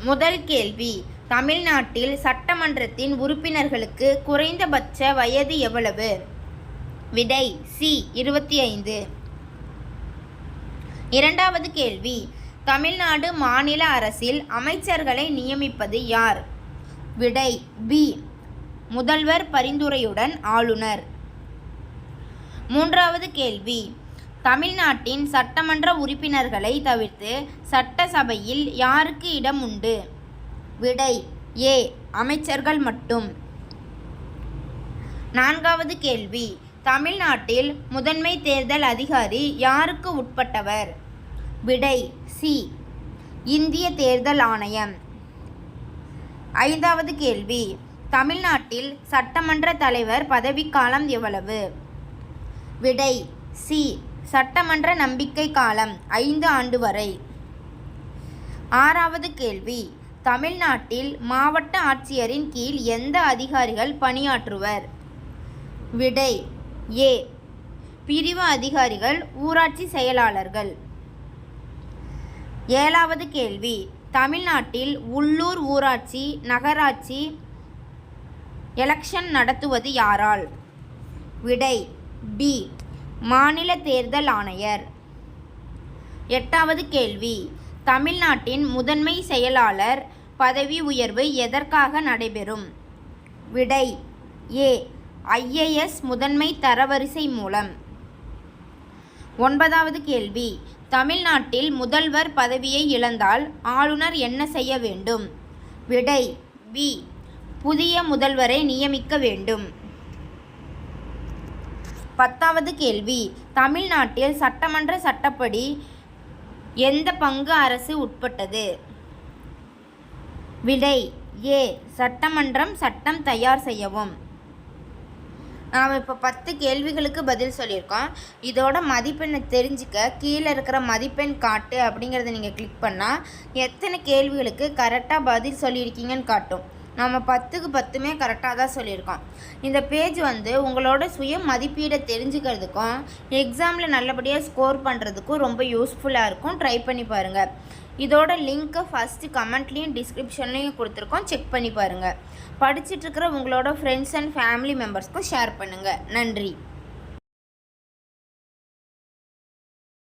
முதல் கேள்வி, தமிழ்நாட்டில் சட்டமன்றத்தின் உறுப்பினர்களுக்கு குறைந்தபட்ச வயது எவ்வளவு? விடை சி 25. இரண்டாவது கேள்வி, தமிழ்நாடு மாநில அரசில் அமைச்சர்களை நியமிப்பது யார்? விடை பி முதல்வர் பரிந்துரையுடன் ஆளுநர். மூன்றாவது கேள்வி, தமிழ்நாட்டின் சட்டமன்ற உறுப்பினர்களை தவிர்த்து சட்டசபையில் யாருக்கு இடம் உண்டு? விடை ஏ அமைச்சர்கள் மட்டும். நான்காவது கேள்வி, தமிழ்நாட்டில் முதன்மை தேர்தல் அதிகாரி யாருக்கு உட்பட்டவர்? விடை சி இந்திய தேர்தல் ஆணையம். ஐந்தாவது கேள்வி, தமிழ்நாட்டில் சட்டமன்ற தலைவர் பதவிக்காலம் எவ்வளவு? விடை சி சட்டமன்ற நம்பிக்கை காலம் 5 ஆண்டு வரை. ஆறாவது கேள்வி, தமிழ்நாட்டில் மாவட்ட ஆட்சியரின் கீழ் எந்த அதிகாரிகள் பணியாற்றுவர்? விடை ஏ பிரிவு அதிகாரிகள், ஊராட்சி செயலாளர்கள். ஏழாவது கேள்வி, தமிழ்நாட்டில் உள்ளூர், ஊராட்சி, நகராட்சி எலெக்ஷன் நடத்துவது யாரால்? விடை பி மாநில தேர்தல் ஆணையர். எட்டாவது கேள்வி, தமிழ்நாட்டின் முதன்மை செயலாளர் பதவி உயர்வு எதற்காக நடைபெறும்? விடை ஏ IAS முதன்மை தரவரிசை மூலம். ஒன்பதாவது கேள்வி, தமிழ்நாட்டில் முதல்வர் பதவியை இழந்தால் ஆளுநர் என்ன செய்ய வேண்டும்? விடை பி புதிய முதல்வரை நியமிக்க வேண்டும். பத்தாவது கேள்வி, தமிழ்நாட்டில் சட்டமன்ற சட்டப்படி எந்த பங்கு அரசு உட்பட்டது? விடை ஏ சட்டமன்றம் சட்டம் தயார் செய்யவும். நாம் இப்போ 10 கேள்விகளுக்கு பதில் சொல்லியிருக்கோம். இதோட மதிப்பெண்ணை தெரிஞ்சுக்க கீழே இருக்கிற மதிப்பெண் காட்டு அப்படிங்கிறத நீங்கள் கிளிக் பண்ணால் எத்தனை கேள்விகளுக்கு கரெக்டாக பதில் சொல்லியிருக்கீங்கன்னு காட்டும். நம்ம 10க்கு 10மே கரெக்டாக தான் சொல்லியிருக்கோம். இந்த பேஜ் உங்களோட சுய மதிப்பீடை தெரிஞ்சுக்கிறதுக்கும் எக்ஸாமில் நல்லபடியாக ஸ்கோர் பண்ணுறதுக்கும் ரொம்ப யூஸ்ஃபுல்லாக இருக்கும். ட்ரை பண்ணி பாருங்கள். இதோட லிங்க்கை ஃபஸ்ட்டு கமெண்ட்லேயும் டிஸ்கிரிப்ஷன்லேயும் கொடுத்துருக்கோம், செக் பண்ணி பாருங்கள். படிச்சுட்ருக்கிற உங்களோட ஃப்ரெண்ட்ஸ் அண்ட் ஃபேமிலி மெம்பர்ஸ்க்கும் ஷேர் பண்ணுங்கள். நன்றி.